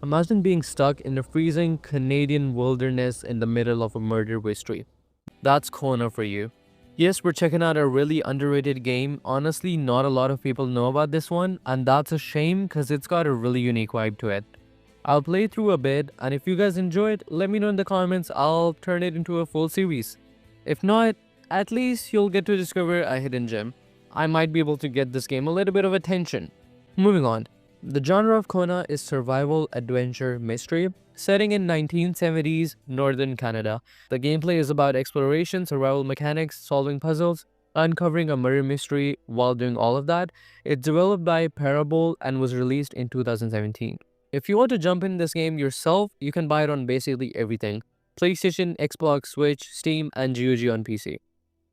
Imagine being stuck in the freezing Canadian wilderness in the middle of a murder mystery. That's KONA for you. Yes, we're checking out a really underrated game. Honestly, not a lot of people know about this one, and that's a shame because it's got a really unique vibe to it. I'll play through a bit, and if you guys enjoy it, let me know in the comments. I'll turn it into a full series. If not, at least you'll get to discover a hidden gem. I might be able to get this game a little bit of attention. Moving on. The genre of KONA is survival adventure mystery, setting in 1970s northern Canada. The gameplay is about exploration, survival mechanics, solving puzzles, uncovering a murder mystery while doing all of that. It's developed by Parable and was released in 2017. If you want to jump in this game yourself, you can buy it on basically everything. PlayStation, Xbox, Switch, Steam, and GOG on PC.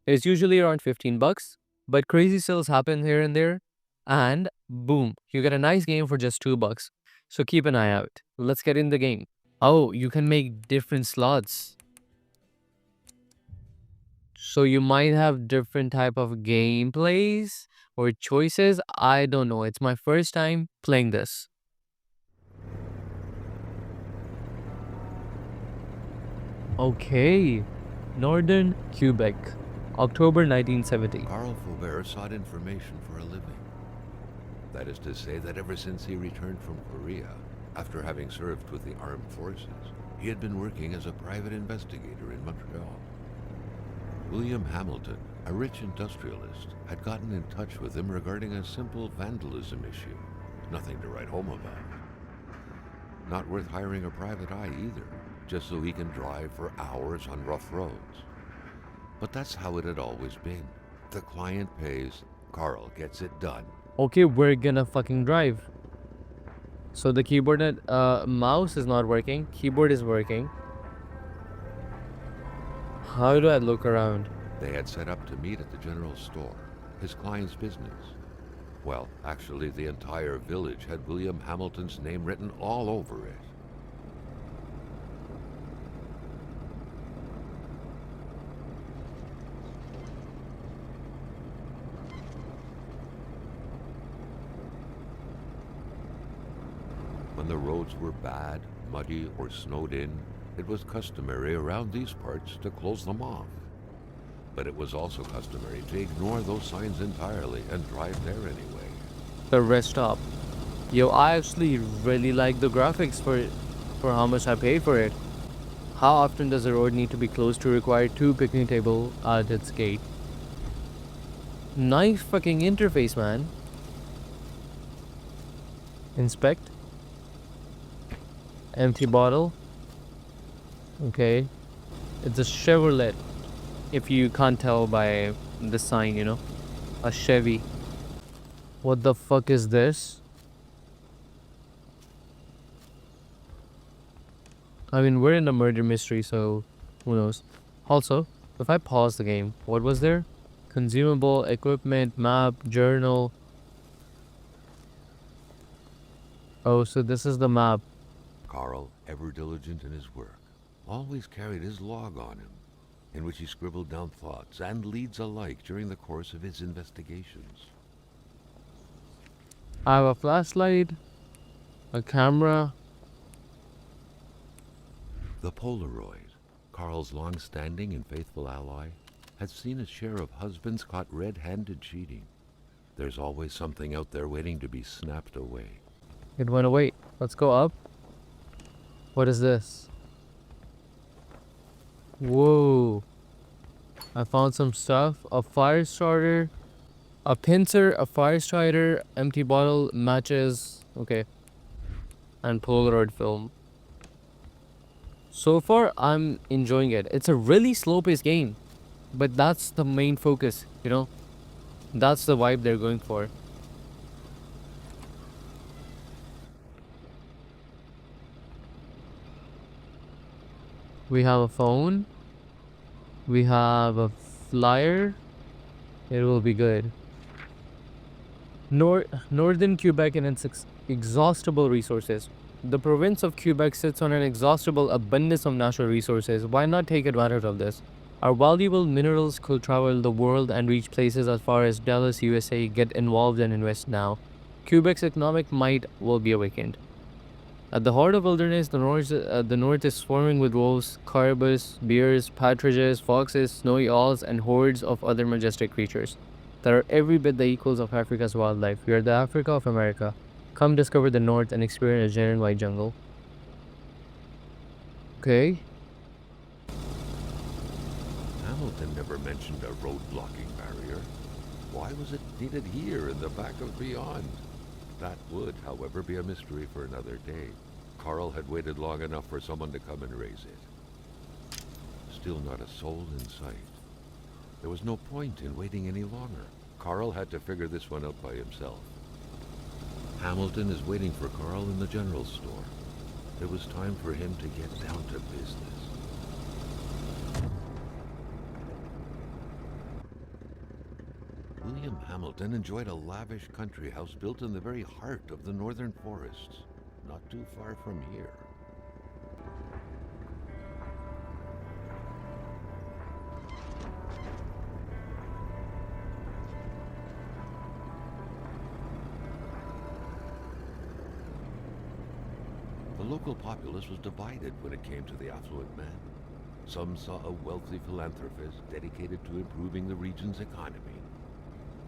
It's usually around 15 bucks, but crazy sales happen here and there, and boom, you get a nice game for just 2 bucks. So keep an eye out. Let's get in the game. Oh, you can make different slots. So you might have different type of gameplays or choices. I don't know. It's my first time playing this. Okay. Northern Quebec, October 1970. Carl Faubert sought information for a living. That is to say that ever since he returned from Korea, after having served with the armed forces, he had been working as a private investigator in Montreal. William Hamilton, a rich industrialist, had gotten in touch with him regarding a simple vandalism issue. Nothing to write home about. Not worth hiring a private eye either, just so he can drive for hours on rough roads. But that's how it had always been. The client pays, Carl gets it done. Okay, we're gonna fucking drive. So the keyboard and mouse is not working. Keyboard is working. How do I look around? They had set up to meet at the general store, his client's business. Well, actually, the entire village had William Hamilton's name written all over it. When the roads were bad, muddy, or snowed in, it was customary around these parts to close them off. But it was also customary to ignore those signs entirely and drive there anyway. The rest stop. Yo, I actually really like the graphics for how much I paid for it. How often does a road need to be closed to require 2 picnic tables at its gate? Nice fucking interface, man. Inspect. Empty bottle. Okay. It's a Chevrolet. If you can't tell by the sign, you know. A Chevy. What the fuck is this? I mean, we're in a murder mystery, so who knows. Also, if I pause the game, what was there? Consumable, equipment, map, journal. Oh, so this is the map. Carl, ever diligent in his work, always carried his log on him, in which he scribbled down thoughts and leads alike during the course of his investigations. I have a flashlight, a camera. The Polaroid, Carl's long-standing and faithful ally, had seen its share of husbands caught red-handed cheating. There's always something out there waiting to be snapped away. It went away. Let's go up. What is this? Whoa. I found some stuff. A fire starter. A pincer, a fire starter, empty bottle, matches. Okay. And Polaroid film. So far, I'm enjoying it. It's a really slow-paced game. But that's the main focus, you know? That's the vibe they're going for. We have a phone. We have a flyer. It will be good. Northern Quebec and its exhaustible resources. The province of Quebec sits on an exhaustible abundance of natural resources. Why not take advantage of this? Our valuable minerals could travel the world and reach places as far as Dallas, USA. Get involved and invest now. Quebec's economic might will be awakened. At the heart of wilderness, the north is swarming with wolves, caribous, bears, partridges, foxes, snowy owls, and hordes of other majestic creatures that are every bit the equals of Africa's wildlife. We are the Africa of America. Come discover the north and experience a genuine white jungle. Okay. Hamilton never mentioned a road blocking barrier. Why was it needed here in the back of Beyond? That would, however, be a mystery for another day. Carl had waited long enough for someone to come and raise it. Still not a soul in sight. There was no point in waiting any longer. Carl had to figure this one out by himself. Hamilton is waiting for Carl in the general store. It was time for him to get down to business. William Hamilton enjoyed a lavish country house built in the very heart of the northern forests, not too far from here. The local populace was divided when it came to the affluent man. Some saw a wealthy philanthropist dedicated to improving the region's economy.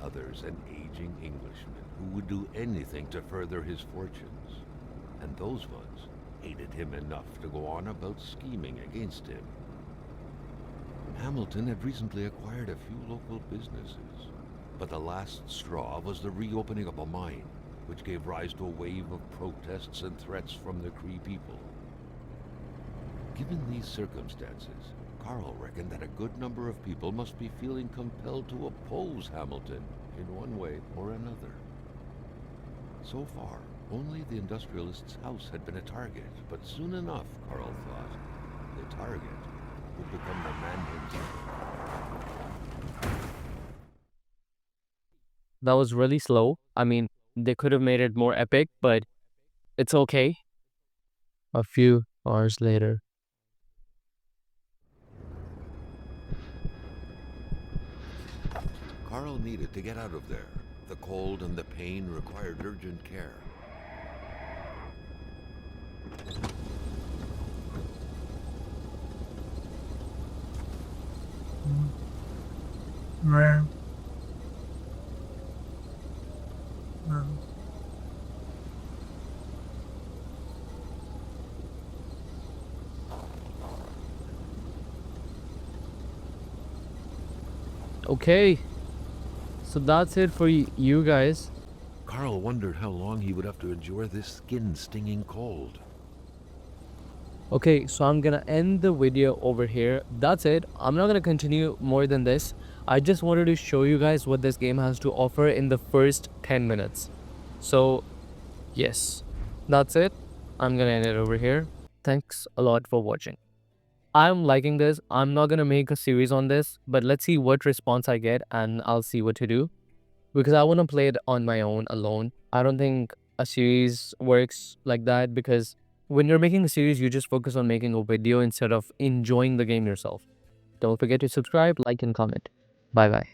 Others, an aging Englishman who would do anything to further his fortunes. And those ones hated him enough to go on about scheming against him. Hamilton had recently acquired a few local businesses, but the last straw was the reopening of a mine, which gave rise to a wave of protests and threats from the Cree people. Given these circumstances, Carl reckoned that a good number of people must be feeling compelled to oppose Hamilton in one way or another. So far, only the industrialist's house had been a target, but soon enough, Carl thought, the target would become the man himself. That was really slow. I mean, they could have made it more epic, but it's okay. A few hours later. Carl needed to get out of there. The cold and the pain required urgent care. Okay, so that's it for you guys. Carl wondered how long he would have to endure this skin-stinging cold. Okay, so I'm gonna end the video over here. That's it. I'm not gonna continue more than this. I just wanted to show you guys what this game has to offer in the first 10 minutes. So, yes, that's it. I'm gonna end it over here. Thanks a lot for watching. I'm liking this. I'm not gonna make a series on this, but let's see what response I get and I'll see what to do. Because I want to play it on my own alone. I don't think a series works like that, because when you're making a series, you just focus on making a video instead of enjoying the game yourself. Don't forget to subscribe, like, and comment. Bye bye.